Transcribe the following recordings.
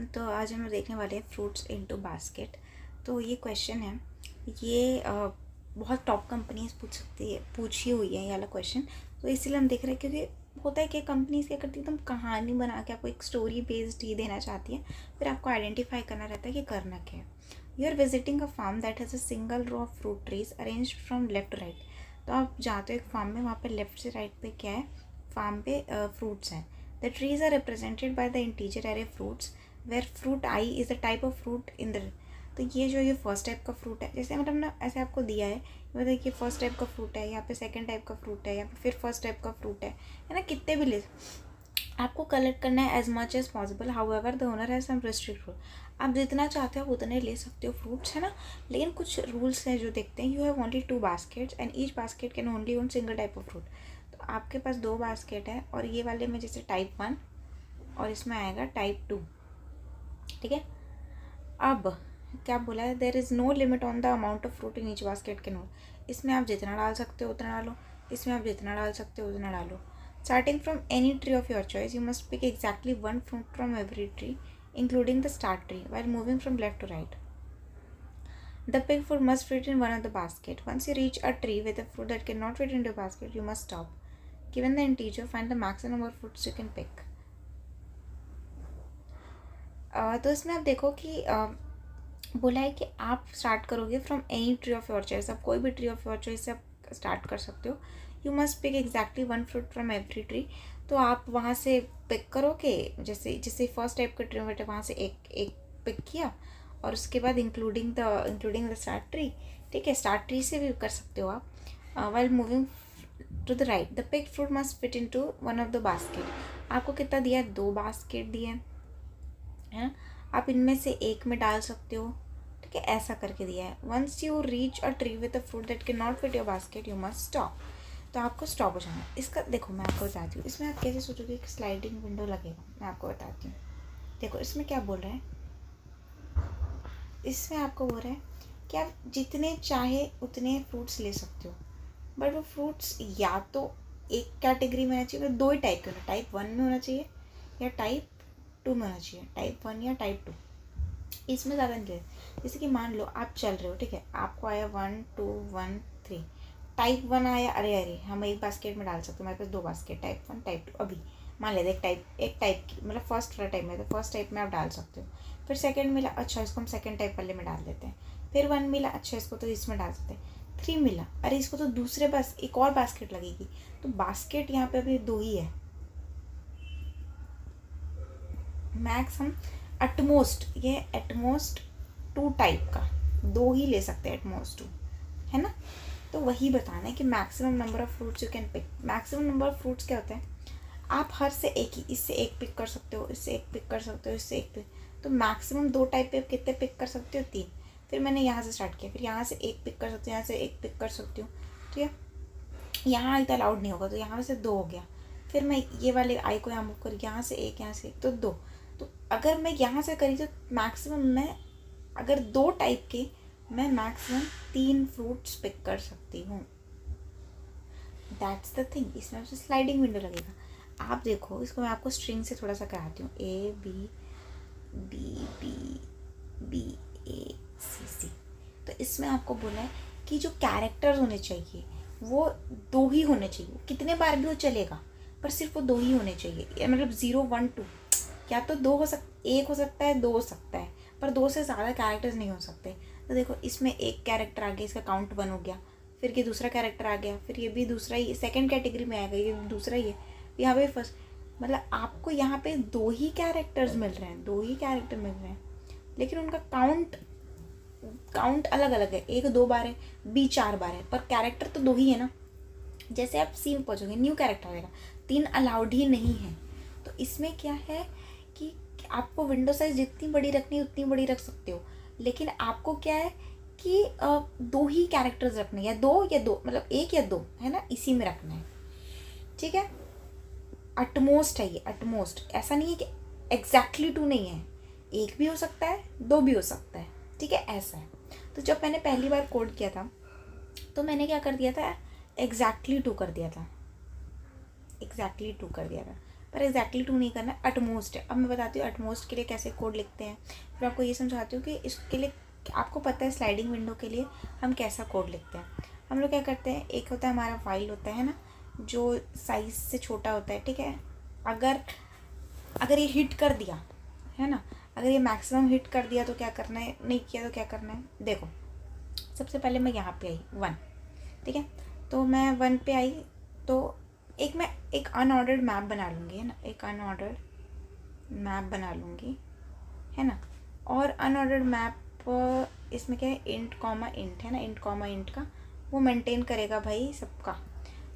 Everyone, तो आज हम लोग देखने वाले हैं फ्रूट्स इनटू बास्केट। तो ये क्वेश्चन है, ये बहुत टॉप कंपनीज पूछी हुई है ये वाला क्वेश्चन। तो इसीलिए हम देख रहे हैं, क्योंकि होता है कि कंपनीज क्या करती है, एकदम कहानी बना के आपको एक स्टोरी बेस्ड ही देना चाहती है, फिर आपको आइडेंटिफाई करना रहता है कि करना क्या है। You are visiting a farm that has a single row of fruit trees arranged from left right. तो आप जाते हो एक फार्म में, वहाँ पे लेफ्ट से राइट पे क्या है, फार्म पे फ्रूट्स हैं। The trees are represented by the integer array fruits, where fruit I is the type of fruit in the। तो ये फर्स्ट टाइप का फ्रूट है, जैसे मतलब ना ऐसे आपको दिया है, मतलब कि फर्स्ट टाइप का फ्रूट है, यहाँ पे सेकंड टाइप का फ्रूट है, यहाँ पे फिर फर्स्ट टाइप का फ्रूट है ना, कितने भी ले आपको कलेक्ट करना है as much as possible. However the owner has some restrict rule. आप जितना चाहते हो उतने ले सकते हो फ्रूट्स, है ना, लेकिन कुछ रूल्स हैं जो देखते हैं। You have only 2 baskets and each basket can only own single type of fruit. तो आपके पास 2 बास्केट है, और ये वाले में जैसे टाइप 1 और इसमें आएगा टाइप 2, ठीक है। अब क्या बोला है, there is no limit on the amount of fruit in each basket के नो। इसमें आप जितना डाल सकते हो उतना डालो, इसमें आप जितना डाल सकते हो उतना डालो। Starting from any tree of your choice, you must pick exactly 1 fruit from every tree including the start tree while moving from left to right. The picked fruit must fit in one of the basket. Once you reach a tree with a fruit that cannot fit into a basket, you must stop. Given the integer, find the maximum number of fruits you can pick. तो इसमें आप देखो कि बोला है कि आप start करोगे from any tree of your choice. आप कोई भी ट्री ऑफ योर चॉइस से आप स्टार्ट कर सकते हो। You must pick exactly 1 fruit from every tree. तो आप वहाँ से पिक करोगे, जैसे फर्स्ट टाइप का ट्री बेटे वहाँ से एक पिक किया, और उसके बाद इंक्लूडिंग द स्टार्ट ट्री, ठीक है। स्टार्ट ट्री से भी कर सकते हो आप। While moving to the right, the picked fruit must fit into one of the basket. आपको कितना दिया है, 2 बास्केट दिए हैं, है ना। आप इनमें से एक में डाल सकते हो, ठीक है, ऐसा करके दिया है। Once you reach a tree with a fruit that can not fit your basket, you must stop. तो आपको स्टॉप हो जाना है। इसका देखो, मैं आपको बताती हूँ, इसमें आप कैसे सोचोगे कि स्लाइडिंग विंडो लगेगा। मैं आपको बताती हूँ। देखो इसमें क्या बोल रहा है, इसमें आपको बोल रहा है कि आप जितने चाहे उतने फ्रूट्स ले सकते हो, बट वो फ्रूट्स या तो एक कैटेगरी में होना चाहिए, मतलब 2 ही टाइप के होना, टाइप 1 में होना चाहिए या टाइप 2 में होना चाहिए, टाइप 1 या टाइप 2। इसमें ज़्यादा नहीं है। जैसे कि मान लो आप चल रहे हो, ठीक है, आपको आया 1 2 1 3, टाइप 1 आया, अरे हम एक बास्केट में डाल सकते हो, मेरे पास 2 बास्केट, टाइप 1 टाइप 2। अभी मान लेते एक टाइप की, मतलब फर्स्ट वाला टाइप में, तो फर्स्ट टाइप में आप डाल सकते हो। फिर सेकंड मिला, अच्छा इसको हम सेकंड टाइप वाले में डाल देते हैं। फिर 1 मिला, अच्छा इसको तो इसमें डाल सकते हैं। 3 मिला, अरे इसको तो दूसरे बस एक और बास्केट लगेगी। तो बास्केट यहाँ पे अभी 2 ही है मैक्स। हम एटमोस्ट 2 टाइप का 2 ही ले सकते हैं, एटमोस्ट 2, है ना। तो वही बताना है कि maximum number of fruits you can pick. Maximum number of fruits क्या होता है, आप हर से एक ही, इससे एक पिक कर सकते हो, इससे एक पिक कर सकते हो, इससे एक पिक। तो मैक्सिमम 2 टाइप पे कितने पिक कर सकते हो, 3। फिर मैंने यहाँ से स्टार्ट किया, फिर यहाँ से एक पिक कर सकती हूँ, यहाँ से एक पिक कर सकती हूँ, ठीक है। यहाँ इतना अलाउड नहीं होगा, तो यहाँ से 2 हो गया। फिर मैं ये वाले आई को यहाँ मूव कर, यहाँ से एक, यहाँ से एक, तो 2। तो अगर मैं यहाँ से करी तो मैक्सिमम मैं, अगर 2 टाइप के, मैं मैक्सिमम 3 फ्रूट्स पिक कर सकती हूँ। That's the thing. इसमें आपसे स्लाइडिंग विंडो लगेगा। आप देखो, इसको मैं आपको स्ट्रिंग से थोड़ा सा कराती हूँ। A B B B B A C C। तो इसमें आपको बोला है कि जो कैरेक्टर्स होने चाहिए वो 2 ही होने चाहिए। कितने बार भी वो चलेगा, पर सिर्फ वो 2 ही होने चाहिए। मतलब 0 1 2, या तो 2 हो सकता, 1 हो सकता है, 2 हो सकता है, पर 2 से ज़्यादा कैरेक्टर्स नहीं हो सकते। तो देखो इसमें एक कैरेक्टर आ गया, इसका काउंट 1 हो गया। फिर ये दूसरा कैरेक्टर आ गया, फिर ये भी दूसरा ही, सेकंड कैटेगरी में आएगा, ये दूसरा ही है, यहाँ पे फर्स्ट। मतलब आपको यहाँ पे 2 ही कैरेक्टर्स मिल रहे हैं, 2 ही कैरेक्टर मिल रहे हैं, लेकिन उनका काउंट अलग अलग है। एक 2 बार है, बी 4 बार है, पर कैरेक्टर तो 2 ही है ना। जैसे आप सी में पहुँचोगे, न्यू कैरेक्टर आएगा, 3 अलाउड ही नहीं है। तो इसमें क्या है कि आपको विंडो साइज जितनी बड़ी रखनी है उतनी बड़ी रख सकते हो, लेकिन आपको क्या है कि 2 ही कैरेक्टर्स रखने, या 2 मतलब 1 या 2, है ना, इसी में रखना है, ठीक है। अटमोस्ट है ये, अटमोस्ट। ऐसा नहीं है कि एग्जैक्टली 2 नहीं है, 1 भी हो सकता है, 2 भी हो सकता है, ठीक है, ऐसा है। तो जब मैंने पहली बार कोड किया था, तो मैंने क्या कर दिया था, एग्जैक्टली 2 कर दिया था, एग्जैक्टली 2 कर दिया था। पर एग्जैक्टली 2 नहीं करना, एटमोस्ट है। अब मैं बताती हूँ एटमोस्ट के लिए कैसे कोड लिखते हैं, फिर आपको ये समझाती हूँ कि इसके लिए आपको पता है स्लाइडिंग विंडो के लिए हम कैसा कोड लिखते हैं। हम लोग क्या करते हैं, एक होता है हमारा वाइल होता है ना, जो साइज़ से छोटा होता है, ठीक है। अगर ये हिट कर दिया है ना, अगर ये मैक्सिमम हिट कर दिया तो क्या करना है, नहीं किया तो क्या करना है। देखो सबसे पहले मैं यहाँ पे आई 1, ठीक है। तो मैं 1 पे आई तो मैं एक अनऑर्डर्ड मैप बना लूँगी, है ना, एक अनऑर्डर्ड मैप बना लूँगी, है ना। और अनऑर्डर्ड मैप इसमें क्या है, इंट कॉमा इंट है ना, इंट कॉमा इंट का वो मेंटेन करेगा भाई सबका।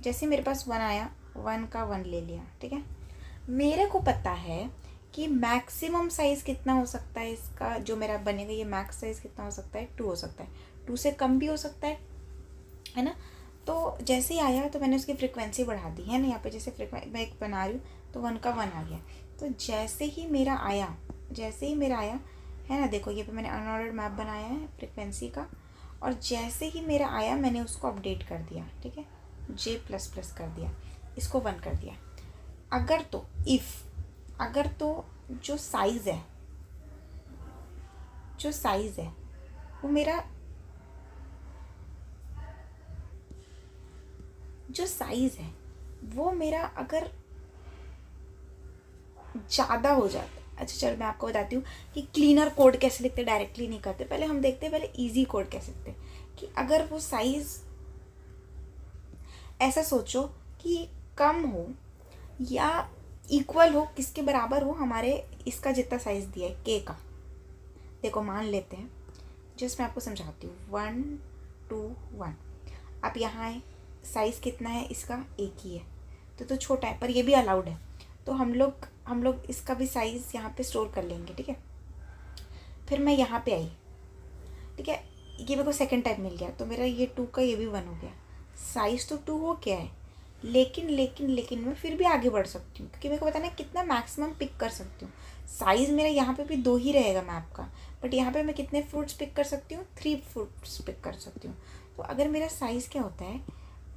जैसे मेरे पास 1 आया, 1 का 1 ले लिया, ठीक है। मेरे को पता है कि मैक्सिमम साइज़ कितना हो सकता है इसका, जो मेरा बनेगा ये मैक्स साइज़ कितना हो सकता है, 2 हो सकता है, 2 से कम भी हो सकता है ना। तो जैसे ही आया तो मैंने उसकी फ्रिक्वेंसी बढ़ा दी, है ना। यहाँ पे जैसे मैं एक बना रही हूँ तो 1 का 1 आ गया। तो जैसे ही मेरा आया है ना, देखो ये पे मैंने अनऑर्डर्ड मैप बनाया है फ्रिक्वेंसी का, और जैसे ही मेरा आया मैंने उसको अपडेट कर दिया, ठीक है, J++ कर दिया, इसको 1 कर दिया। अगर तो जो साइज़ है वो मेरा अगर ज़्यादा हो जाता है। अच्छा चलो मैं आपको बताती हूँ कि क्लीनर कोड कैसे लिखते, डायरेक्टली नहीं करते, पहले हम देखते हैं पहले इजी कोड कैसे लिखते हैं। कि अगर वो साइज़ ऐसा सोचो कि कम हो या इक्वल हो, किसके बराबर हो, हमारे इसका जितना साइज़ दिया है के का। देखो मान लेते हैं, जस्ट मैं आपको समझाती हूँ, 1 2 1। अब यहाँ है, साइज़ कितना है इसका, एक ही है, तो छोटा है, पर ये भी अलाउड है। तो हम लोग इसका भी साइज़ यहाँ पे स्टोर कर लेंगे, ठीक है। फिर मैं यहाँ पे आई, ठीक है, ये मेरे को सेकेंड टाइम मिल गया, तो मेरा ये 2 का ये भी 1 हो गया। साइज़ तो 2 हो गया है, लेकिन मैं फिर भी आगे बढ़ सकती हूँ, क्योंकि मेरे को पता नहीं कितना मैक्सिमम पिक कर सकती हूँ। साइज़ मेरा यहाँ पे भी 2 ही रहेगा मैप का, बट यहाँ पे मैं कितने फ्रूट्स पिक कर सकती हूँ, 3 फ्रूट्स पिक कर सकती हूँ। तो अगर मेरा साइज़ क्या होता है,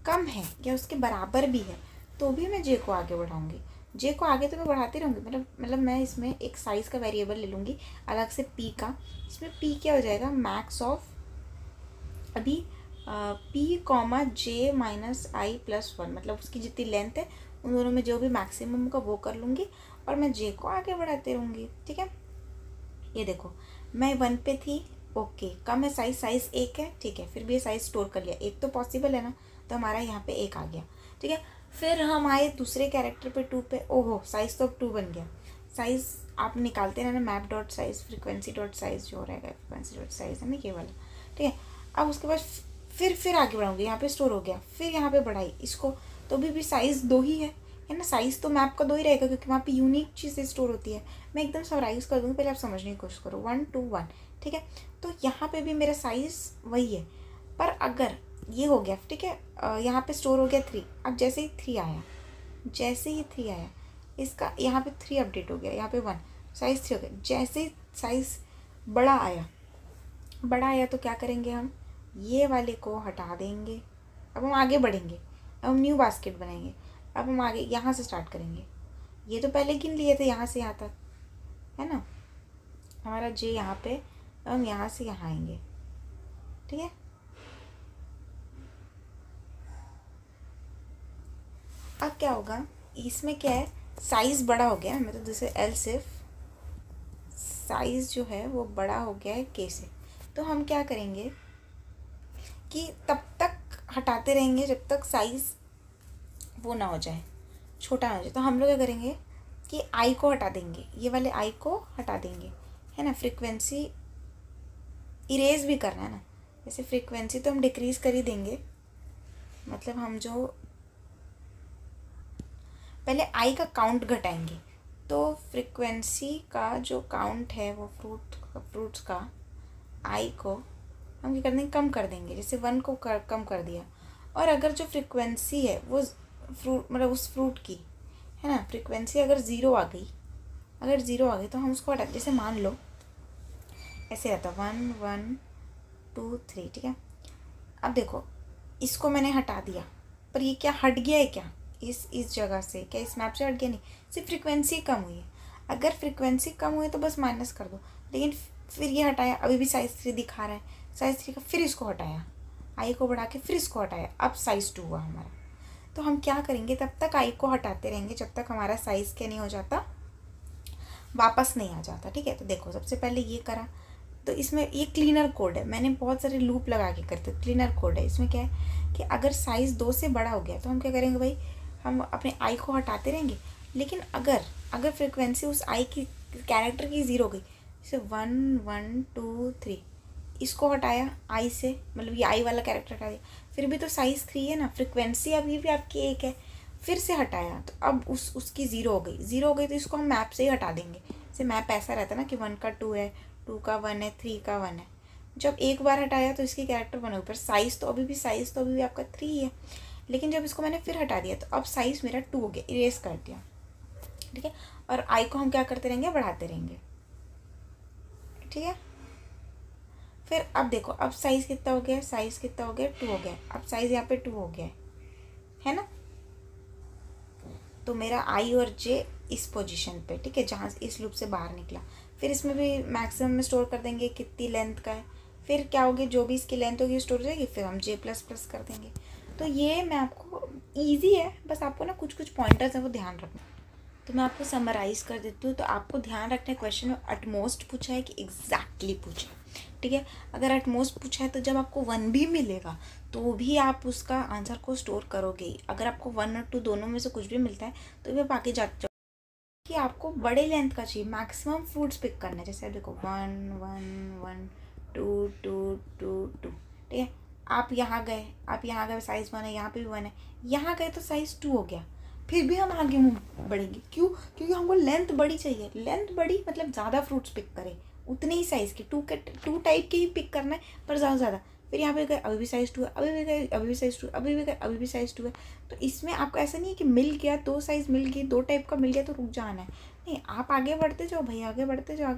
कम है या उसके बराबर भी है, तो भी मैं जे को आगे बढ़ाऊँगी। जे को आगे तो मैं बढ़ाती रहूँगी, मतलब मैं इसमें एक साइज़ का वेरिएबल ले लूँगी अलग से पी का। इसमें पी क्या हो जाएगा, मैक्स ऑफ अभी पी कॉमा जे माइनस आई प्लस 1, मतलब उसकी जितनी लेंथ है उन दोनों में जो भी मैक्सिमम का वो कर लूँगी, और मैं जे को आगे बढ़ाते रहूँगी, ठीक है। ये देखो मैं 1 पे थी, ओके, कम है साइज़ 1 है, ठीक है, फिर भी ये साइज़ स्टोर कर लिया, 1 तो पॉसिबल है ना, तो हमारा यहाँ पे 1 आ गया, ठीक है। फिर हम आए दूसरे कैरेक्टर पे 2 पे, ओहो साइज़ तो अब 2 बन गया। साइज़ आप निकालते रहना, map dot size frequency dot size जो रहेगा, फ्रिक्वेंसी डॉट साइज़ है ना ये वाला, ठीक है। अब उसके बाद फिर आगे बढ़ाऊँगी, यहाँ पे स्टोर हो गया, फिर यहाँ पे बढ़ाई इसको, तो भी साइज़ 2 ही है ना। साइज़ तो मैप का 2 ही रहेगा, क्योंकि वहाँ पे यूनिक चीज़ें स्टोर होती है। मैं एकदम समराइज़ कर दूँगी, पहले आप समझने की कोशिश करो, 1 2 1, ठीक है। तो यहाँ पे भी मेरा साइज़ वही है, पर अगर ये हो गया, ठीक है, यहाँ पे स्टोर हो गया 3। अब जैसे ही 3 आया, इसका यहाँ पे 3 अपडेट हो गया, यहाँ पे 1, साइज़ 3 हो गया। जैसे ही साइज़ बड़ा आया तो क्या करेंगे, हम ये वाले को हटा देंगे। अब हम आगे बढ़ेंगे, अब हम न्यू बास्केट बनाएंगे। अब हम आगे यहाँ से स्टार्ट करेंगे, ये तो पहले गिन लिए थे यहाँ से यहाँ तक, है ना, हमारा जे यहाँ पे, अब हम यहाँ से यहाँ आएंगे, ठीक है। अब क्या होगा, इसमें क्या है, साइज़ बड़ा हो गया, मैं तो दूसरे एल सिर्फ साइज़ जो है वो बड़ा हो गया है के से। तो हम क्या करेंगे कि तब तक हटाते रहेंगे जब तक साइज़ वो ना हो जाए, छोटा ना हो जाए। तो हम लोग क्या करेंगे कि आई को हटा देंगे, ये वाले आई को हटा देंगे, है ना। फ्रीक्वेंसी इरेज भी करना है ना, जैसे फ्रीक्वेंसी तो हम डिक्रीज़ कर ही देंगे, मतलब हम जो पहले आई का काउंट घटाएंगे। तो फ्रीक्वेंसी का जो काउंट है वो फ्रूट्स का आई को हम क्या कर देंगे, कम कर देंगे, जैसे 1 को कम कर दिया। और अगर जो फ्रीक्वेंसी है वो फ्रूट, मतलब उस फ्रूट की, है ना, फ्रीक्वेंसी अगर ज़ीरो आ गई तो हम उसको हटा, जैसे मान लो ऐसे रहता 1 1 2 3, ठीक है। अब देखो इसको मैंने हटा दिया, पर ये क्या हट गया है क्या, इस जगह से, क्या इस मैप से हट गया? नहीं, सिर्फ फ्रीक्वेंसी कम हुई है। अगर फ्रीक्वेंसी कम हुई है तो बस माइनस कर दो। लेकिन फिर ये हटाया, अभी भी साइज़ 3 दिखा रहा है, साइज़ 3 का, फिर इसको हटाया, आई को बढ़ा के फिर इसको हटाया, अब साइज़ 2 हुआ हमारा। तो हम क्या करेंगे, तब तक आई को हटाते रहेंगे जब तक हमारा साइज़ क्या नहीं हो जाता, वापस नहीं आ जाता। ठीक है, तो देखो सबसे पहले ये करा, तो इसमें ये क्लीनर कोड है, मैंने बहुत सारे लूप लगा के करते, क्लीनर कोड है। इसमें क्या है कि अगर साइज़ 2 से बड़ा हो गया तो हम क्या करेंगे भाई, हम अपने आई को हटाते रहेंगे। लेकिन अगर फ्रिक्वेंसी उस आई की कैरेक्टर की 0 हो गई, जैसे 1 1 2 3, इसको हटाया आई से, मतलब ये आई वाला कैरेक्टर हटा दिया, फिर भी तो साइज़ 3 है ना, फ्रिक्वेंसी अभी भी आपकी 1 है, फिर से हटाया तो अब उसकी 0 हो गई, 0 हो गई तो इसको हम मैप से ही हटा देंगे। जैसे मैप ऐसा रहता है ना कि 1 का 2 है, 2 का 1 है, 3 का 1 है। जब एक बार हटाया तो इसकी कैरेक्टर 1 हो, पर साइज़ तो अभी भी आपका 3 है। लेकिन जब इसको मैंने फिर हटा दिया तो अब साइज़ मेरा 2 हो गया, इरेज कर दिया। ठीक है, और आई को हम क्या करते रहेंगे, बढ़ाते रहेंगे। ठीक है, फिर अब देखो, अब साइज़ कितना हो गया, साइज़ कितना हो गया, 2 हो गया। अब साइज़ यहाँ पे 2 हो गया है ना। तो मेरा आई और जे इस पोजीशन पे, ठीक है, जहाँ इस लूप से बाहर निकला। फिर इसमें भी मैक्सिमम में स्टोर कर देंगे कितनी लेंथ का है, फिर क्या होगी, जो भी इसकी लेंथ होगी स्टोर हो जाएगी, फिर हम जे प्लस प्लस कर देंगे। तो ये मैं आपको, ईजी है, बस आपको ना कुछ कुछ पॉइंटर्स है वो ध्यान रखना। तो मैं आपको समराइज़ कर देती हूँ। तो आपको ध्यान रखना है, क्वेश्चन में एटमोस्ट पूछा है कि एग्जैक्टली पूछा है। ठीक है, अगर एटमोस्ट पूछा है तो जब आपको 1 भी मिलेगा तो भी आप उसका आंसर को स्टोर करोगे ही। अगर आपको 1 और 2 दोनों में से कुछ भी मिलता है तो भी आप आगे जाते कि आपको बड़े लेंथ का चाहिए, मैक्सिमम फ्रूट्स पिक करना है। जैसे देखो 1 1 1 2 2 2 2, ठीक है, आप यहाँ गए साइज़ 1 है, यहाँ पे भी 1 है, यहाँ गए तो साइज़ 2 हो गया, फिर भी हम आगे बढ़ेंगे। क्यों? क्योंकि हमको लेंथ बड़ी चाहिए। लेंथ बड़ी मतलब ज़्यादा फ्रूट्स पिक करें, उतने ही साइज़ के, 2 टाइप के ही पिक करना है, पर ज़्यादा। फिर यहाँ पे गए, अभी भी साइज़ 2 है, अभी भी गए, अभी भी साइज़ 2, अभी भी गए, अभी भी साइज़ 2 है। तो इसमें आपको ऐसा नहीं है कि मिल गया, 2 साइज़ मिल गई, 2 टाइप का मिल गया तो रुक जाना है। नहीं, आप आगे बढ़ते जाओ भाई, आगे बढ़ते जाओ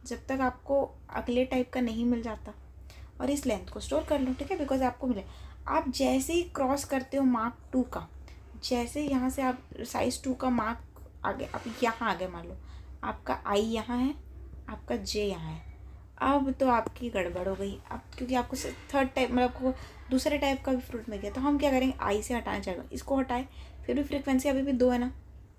जब तक आपको अगले टाइप का नहीं मिल जाता। और इस लेंथ को स्टोर कर लो, ठीक है, बिकॉज आपको मिले। आप जैसे ही क्रॉस करते हो मार्क 2 का, जैसे यहाँ से आप साइज़ 2 का मार्क आगे, आप यहाँ आगे मान लो आपका आई यहाँ है, आपका जे यहाँ है, अब तो आपकी गड़बड़ हो गई। अब क्योंकि आपको थर्ड टाइप, मतलब आपको दूसरे टाइप का भी फ्रूट मिल गया, तो हम क्या करेंगे, आई से हटाना चाहेंगे, इसको हटाए, फिर भी फ्रीक्वेंसी अभी भी 2 है ना,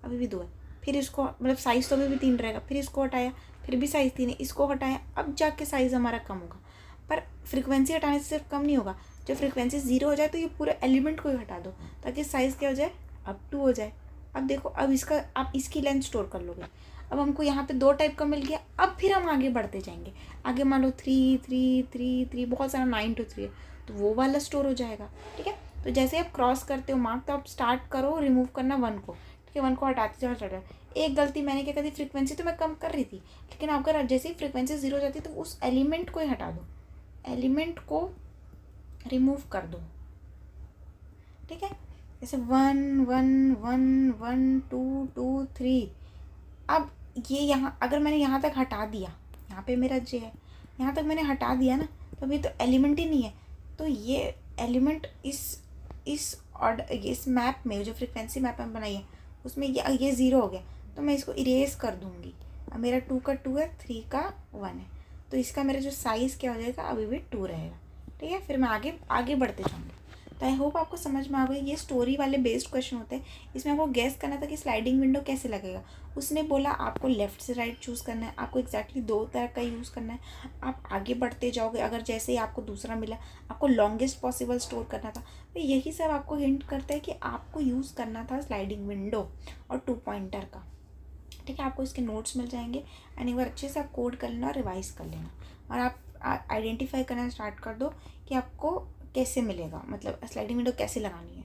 अभी भी 2 है, फिर इसको, मतलब साइज़ तो अभी भी 3 रहेगा, फिर इसको हटाया, फिर भी साइज़ 3 है, इसको हटाया, अब जाके साइज़ हमारा कम होगा। पर फ्रीक्वेंसी हटाने से सिर्फ कम नहीं होगा, जब फ्रीक्वेंसी 0 हो जाए तो ये पूरे एलिमेंट को ही हटा दो, ताकि साइज़ क्या हो जाए, अब 2 हो जाए। अब देखो, अब इसका, आप इसकी लेंथ स्टोर कर लोगे। अब हमको यहाँ पे 2 टाइप का मिल गया, अब फिर हम आगे बढ़ते जाएंगे। आगे मान लो 3 3 3 3, बहुत सारा 9 to 3 है, तो वो वाला स्टोर हो जाएगा। ठीक है, तो जैसे आप क्रॉस करते हो मार्क, तो आप स्टार्ट करो रिमूव करना 1 को, ठीक है, 1 को हटाते जाओ। एक गलती मैंने क्या करी, फ्रीक्वेंसी तो मैं कम कर रही थी, लेकिन अगर जैसे ही फ्रीक्वेंसी 0 हो जाती तो उस एलिमेंट को ही हटा दो, एलिमेंट को रिमूव कर दो। ठीक है, जैसे 1 1 1 1 2 2 3। अब ये यहाँ, अगर मैंने यहाँ तक हटा दिया, यहाँ पे मेरा जे है, यहाँ तक मैंने हटा दिया ना, तो अभी तो एलिमेंट ही नहीं है। तो ये एलिमेंट इस ऑर्डर, इस मैप में, जो फ्रीक्वेंसी मैप में बनाई है उसमें ये 0 हो गया, तो मैं इसको इरेज कर दूँगी। अब मेरा 2 का 2 है, 3 का 1 है, तो इसका मेरा जो साइज़ क्या हो जाएगा, अभी भी 2 रहेगा। ठीक है, फिर मैं आगे बढ़ते जाऊँगी। तो आई होप आपको समझ में आ गई। ये स्टोरी वाले बेस्ड क्वेश्चन होते हैं, इसमें आपको गेस करना था कि स्लाइडिंग विंडो कैसे लगेगा। उसने बोला आपको लेफ़्ट से राइट चूज़ करना है, आपको एग्जैक्टली 2 तरह का यूज़ करना है, आप आगे बढ़ते जाओगे। अगर जैसे ही आपको दूसरा मिला, आपको लॉन्गेस्ट पॉसिबल स्टोर करना था। तो यही सब आपको हिंट करता है कि आपको यूज़ करना था स्लाइडिंग विंडो और 2 पॉइंटर का। ठीक है, आपको इसके नोट्स मिल जाएंगे, एंड एक बार अच्छे से आप कोड कर लेना और रिवाइज़ कर लेना, और आप आइडेंटिफाई करना स्टार्ट कर दो कि आपको कैसे मिलेगा, मतलब स्लाइडिंग विंडो कैसे लगानी है।